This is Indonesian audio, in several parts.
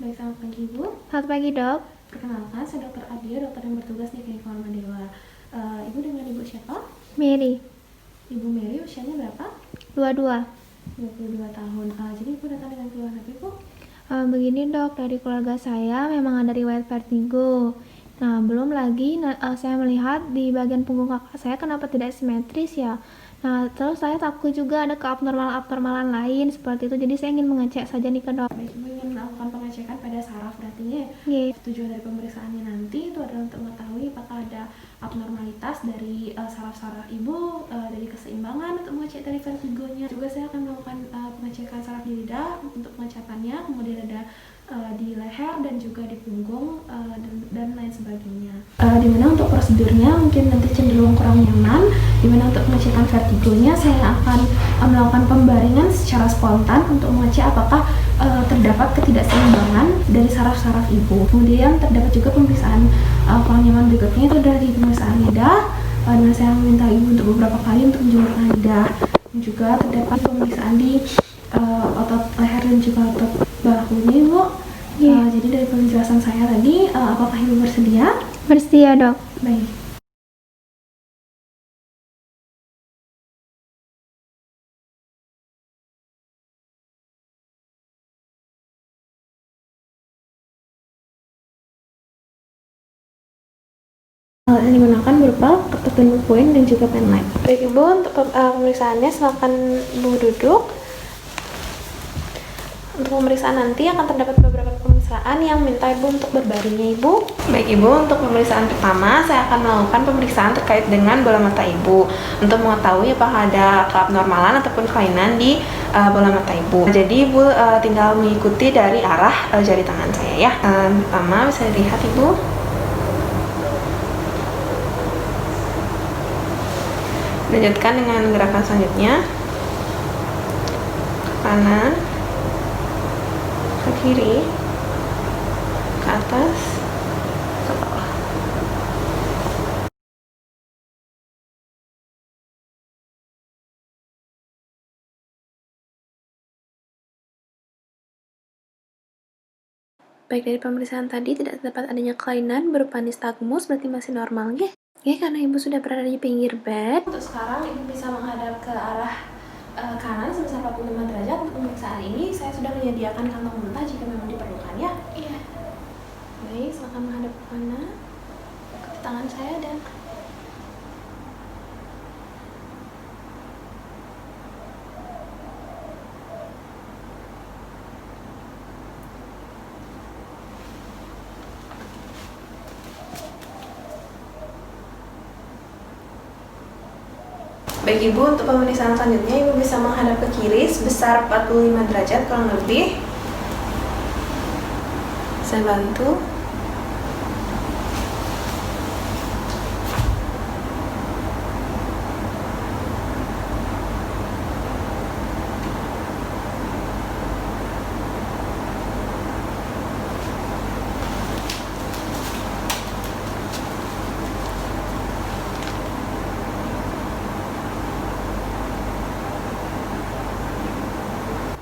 Baik, selamat pagi Ibu. Selamat pagi dok. Perkenalkan, saya Dr. Adia, dokter yang bertugas di Klinik Forma Dewa. Ibu dengan Ibu siapa? Mary, Ibu Mary, usianya berapa? 22. 22 tahun. Jadi Ibu datang dengan keluhan apa Ibu? Begini dok, dari keluarga saya memang ada riwayat vertigo. Nah, belum lagi saya melihat di bagian punggung kakak saya kenapa tidak simetris ya. Nah, terus saya takut juga ada keabnormalan lain seperti itu. Jadi saya ingin mengecek saja nih ke dok. Baik, Ibu ingin melakukan pengecekan pada saraf berarti ya. Iya. Tujuan dari pemeriksaannya nanti itu adalah untuk mengetahui apakah ada abnormalitas dari saraf-saraf Ibu, dari keseimbangan untuk mengecek dari vertigonya. Juga saya akan melakukan pengecekan saraf di lidah untuk pengecapannya, kemudian ada di leher dan juga di punggung dan lain sebagainya. Dimana untuk prosedurnya mungkin nanti cenderung kurang nyaman. Dimana untuk pengecekan vertigonya saya akan melakukan pembaringan secara spontan untuk mengecek apakah terdapat ketidakseimbangan dari saraf-saraf Ibu. Kemudian terdapat juga pemeriksaan kurang nyaman berikutnya itu dari pemeriksaan lidah. Dan saya meminta Ibu untuk beberapa kali untuk menjemurkan lidah. Dan juga terdapat pemeriksaan di otot leher dan juga otot bahunya Ibu. Jadi dari penjelasan saya tadi, apakah Ibu bersedia? Bersedia dok. Baik. Alat yang digunakan berupa kertas dan poin dan juga penlight. Baik Ibu, untuk pemeriksaannya silakan Ibu duduk. Untuk pemeriksaan nanti akan terdapat beberapa pemeriksaan yang minta Ibu untuk berbaringnya Ibu. Baik Ibu, untuk pemeriksaan pertama saya akan melakukan pemeriksaan terkait dengan bola mata Ibu untuk mengetahui apakah ada keabnormalan ataupun kelainan di bola mata Ibu. Jadi Ibu tinggal mengikuti dari arah jari tangan saya ya. Pertama bisa dilihat Ibu. Lanjutkan dengan gerakan selanjutnya, ke kanan, ke kiri, ke atas, ke bawah. Baik, dari pemeriksaan tadi tidak terdapat adanya kelainan berupa nistagmus, berarti masih normal ya. Ya, karena Ibu sudah berada di pinggir bed. Untuk sekarang Ibu bisa menghadap ke arah kanan sebesar 45 derajat. Untuk pemeriksaan ini saya sudah menyediakan kantong muntah jika memang diperlukan ya. Iya. Baik, silakan menghadap ke mana? Ke tangan saya dan baik Ibu, untuk pemeriksaan selanjutnya Ibu bisa menghadap ke kiri sebesar 45 derajat kurang lebih. Saya bantu.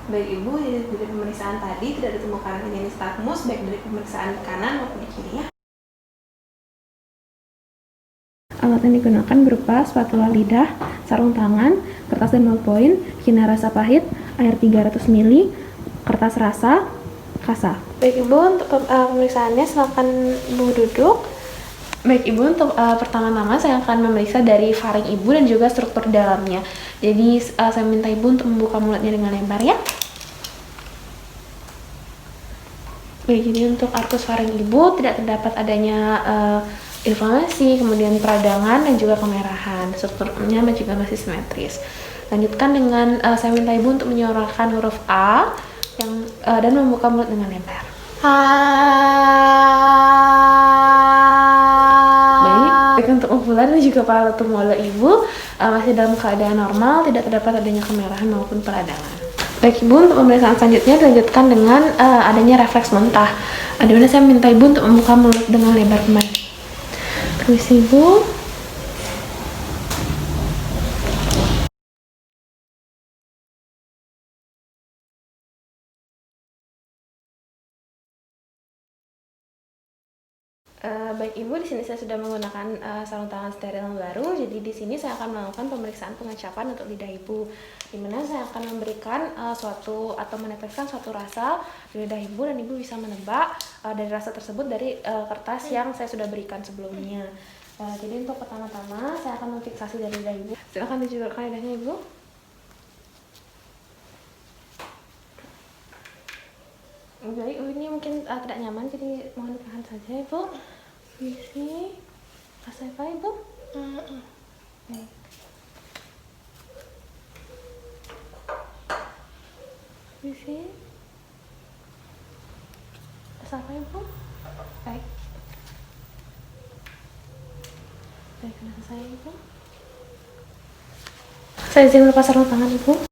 Baik Ibu, dari pemeriksaan tadi tidak ditemukan adanya nistagmus baik dari pemeriksaan kanan maupun di kiri ya. Alat yang digunakan berupa spatula lidah, sarung tangan, kertas dan ballpoint, hina rasa pahit, air 300 ml, kertas rasa, kasa. Baik Ibu, untuk pemeriksaannya silakan Ibu duduk. Baik Ibu, untuk pertama-tama saya akan memeriksa dari faring Ibu dan juga struktur dalamnya. Jadi saya minta Ibu untuk membuka mulutnya dengan lebar ya. Baik, jadi untuk arkus faring Ibu tidak terdapat adanya inflamasi, kemudian peradangan dan juga kemerahan. Strukturnya juga masih simetris. Lanjutkan dengan saya minta Ibu untuk menyuarakan huruf A dan membuka mulut dengan lebar. Baik untuk umpulan dan juga palato molo Ibu masih dalam keadaan normal, tidak terdapat adanya kemerahan maupun peradangan. Baik Ibu, untuk pemeriksaan selanjutnya dilanjutkan dengan adanya refleks muntah. Dimana saya minta Ibu untuk membuka mulut dengan lebar kembali. Permisi Ibu. Baik Ibu, di sini saya sudah menggunakan sarung tangan steril yang baru. Jadi di sini saya akan melakukan pemeriksaan pengecapan untuk lidah Ibu, di mana saya akan memberikan suatu atau meneteskan suatu rasa di lidah Ibu, dan Ibu bisa menebak dari rasa tersebut dari kertas yang saya sudah berikan sebelumnya. Jadi untuk pertama-tama saya akan memfiksasi dari lidah Ibu. Silakan dijulurkan lidahnya Ibu. Baik, ini mungkin tidak nyaman, jadi mohon ditahan saja Ibu. Isi rasa apa Ibu? Baik. Isi rasa apa Ibu? Baik. Baik, rasa saya Ibu. Saya izin melepas sarung tangan Ibu.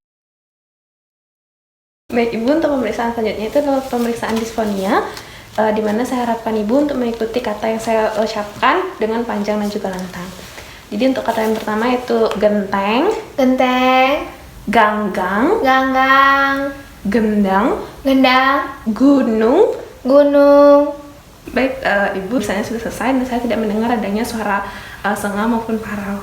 Baik Ibu, untuk pemeriksaan selanjutnya itu adalah pemeriksaan disfonia, di mana saya harapkan Ibu untuk mengikuti kata yang saya ucapkan dengan panjang dan juga lantang. Jadi untuk kata yang pertama itu genteng, ganggang, gendang, gunung. Baik, Ibu misalnya sudah selesai dan saya tidak mendengar adanya suara sengah maupun parau.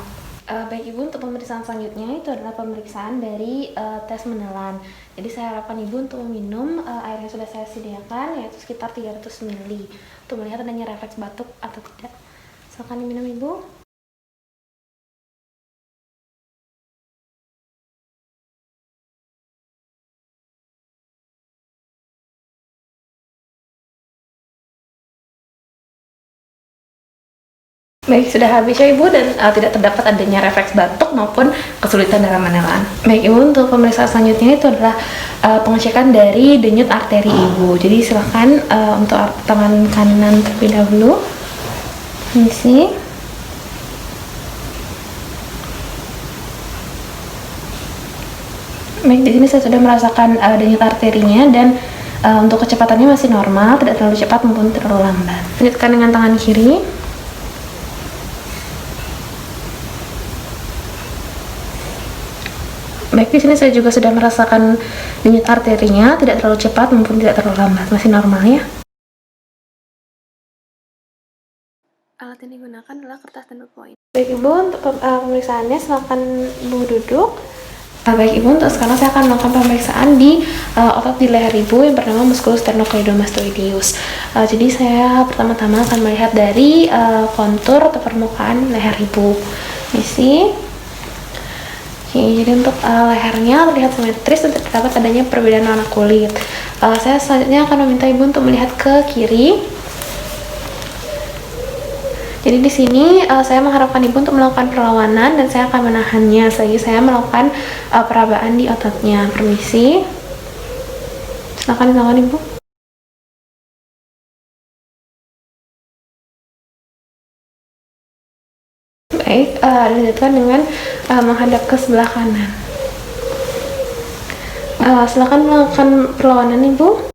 Baik Ibu, untuk pemeriksaan selanjutnya itu adalah pemeriksaan dari tes menelan. Jadi saya harapkan Ibu untuk meminum air yang sudah saya sediakan, yaitu sekitar 300 ml, untuk melihat adanya refleks batuk atau tidak. Silakan diminum Ibu. Baik, sudah habis ya Ibu, dan tidak terdapat adanya refleks batuk maupun kesulitan dalam menelan. Baik Ibu, untuk pemeriksaan selanjutnya itu adalah pengecekan dari denyut arteri Ibu. Jadi silakan untuk tangan kanan terlebih dahulu. Isi. Baik, di sini saya sudah merasakan denyut arterinya, dan untuk kecepatannya masih normal, tidak terlalu cepat maupun terlalu lambat. Lanjutkan dengan tangan kiri. Baik, di sini saya juga sudah merasakan denyut arterinya, tidak terlalu cepat maupun tidak terlalu lambat, masih normal ya. Alat yang digunakan adalah kertas dan poin. Baik Ibu, untuk pemeriksaannya silakan Ibu duduk. Baik Ibu, untuk sekarang saya akan melakukan pemeriksaan di otot di leher Ibu yang bernama musculus sternocleidomastoideus. Jadi saya pertama-tama akan melihat dari kontur atau permukaan leher Ibu. Isi. Oke, jadi untuk lehernya terlihat simetris dan terdapat adanya perbedaan warna kulit. Saya selanjutnya akan meminta Ibu untuk melihat ke kiri. Jadi di sini saya mengharapkan Ibu untuk melakukan perlawanan, dan saya akan menahannya. Jadi saya melakukan perabaan di ototnya. Permisi. Silakan dilakukan Ibu. Baik, dilanjutkan dengan menghadap ke sebelah kanan. Silakan melakukan perlawanan Ibu.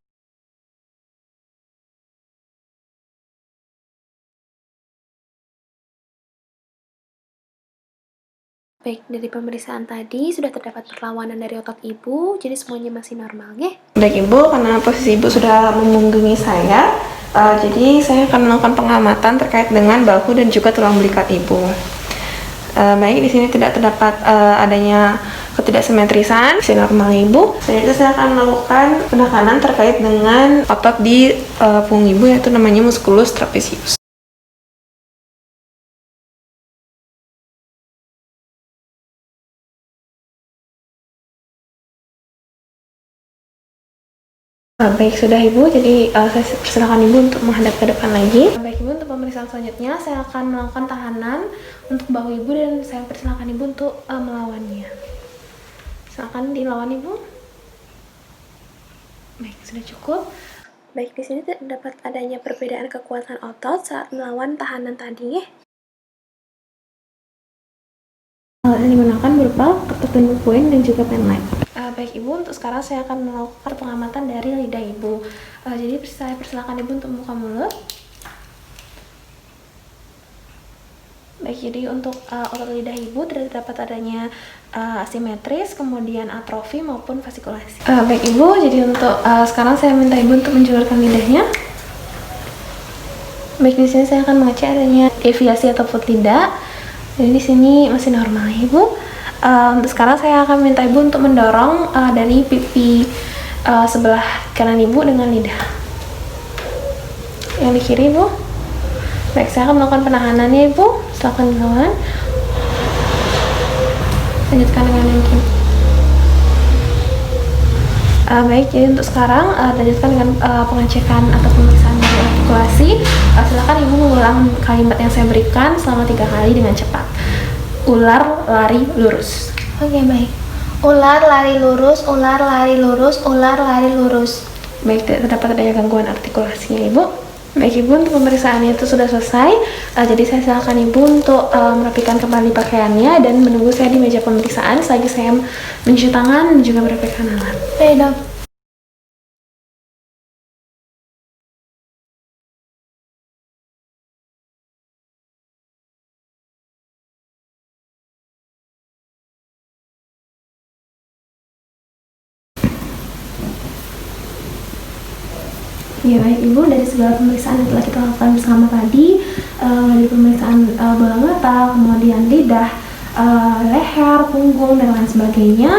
Baik, dari pemeriksaan tadi sudah terdapat perlawanan dari otot Ibu, jadi semuanya masih normal ya. Baik Ibu, karena posisi Ibu sudah memunggungi saya, jadi saya akan melakukan pengamatan terkait dengan bahu dan juga tulang belikat Ibu. Baik, di sini tidak terdapat adanya ketidaksimetrisan, masih normal Ibu. Selanjutnya saya akan melakukan penekanan terkait dengan otot di punggung Ibu, yaitu namanya musculus trapezius. Baik, sudah Ibu, jadi saya persilakan Ibu untuk menghadap ke depan lagi. Baik Ibu, untuk pemeriksaan selanjutnya saya akan melakukan tahanan untuk bahu Ibu, dan saya persilakan Ibu untuk melawannya. Silakan dilawan Ibu. Baik, sudah cukup. Baik, di sini terdapat adanya perbedaan kekuatan otot saat melawan tahanan tadi. Alat yang digunakan berupa kertas dan poin dan juga pen light. Baik Ibu, untuk sekarang saya akan melakukan pengamatan dari lidah Ibu. Jadi saya persilakan Ibu untuk membuka mulut. Baik, jadi untuk otot lidah Ibu tidak terdapat adanya asimetris, kemudian atrofi maupun vasikulasi. Baik Ibu, jadi untuk sekarang saya minta Ibu untuk menjulurkan lidahnya. Baik, di sini saya akan mengecek adanya deviasi ataupun tidak. Jadi di sini masih normal ya, Ibu. Untuk sekarang saya akan minta Ibu untuk mendorong dari pipi sebelah kanan Ibu dengan lidah. Yang di kiri, Ibu. Baik, saya akan melakukan penahanannya, Ibu. Silakan dilawan. Lanjutkan dengan yang kiri. Baik, jadi untuk sekarang lanjutkan dengan pengecekan atau pemeriksaan dari artikulasi. Silakan Ibu mengulang kalimat yang saya berikan selama 3 kali dengan cepat. Ular lari lurus. Oke, baik. Ular lari lurus, ular lari lurus, ular lari lurus. Baik, tidak terdapat adanya gangguan artikulasinya, Ibu. Baik, Ibu, untuk pemeriksaannya itu sudah selesai. Jadi saya silakan Ibu untuk merapikan kembali pakaiannya dan menunggu saya di meja pemeriksaan selagi saya mencuci tangan dan juga merapikan alat. Baik, Dok. Ya baik Ibu, dari segala pemeriksaan yang telah kita lakukan bersama tadi, dari pemeriksaan bola mata, kemudian lidah, leher, punggung, dan lain sebagainya,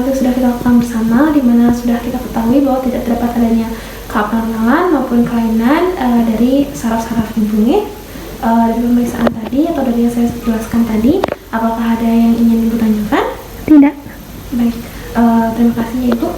itu sudah kita lakukan bersama, di mana sudah kita ketahui bahwa tidak terdapat adanya keabnormalan maupun kelainan dari saraf-saraf ibu. Dari pemeriksaan tadi atau dari yang saya jelaskan tadi, apakah ada yang ingin Ibu tanyakan? Tidak. Baik, terima kasih ya Ibu.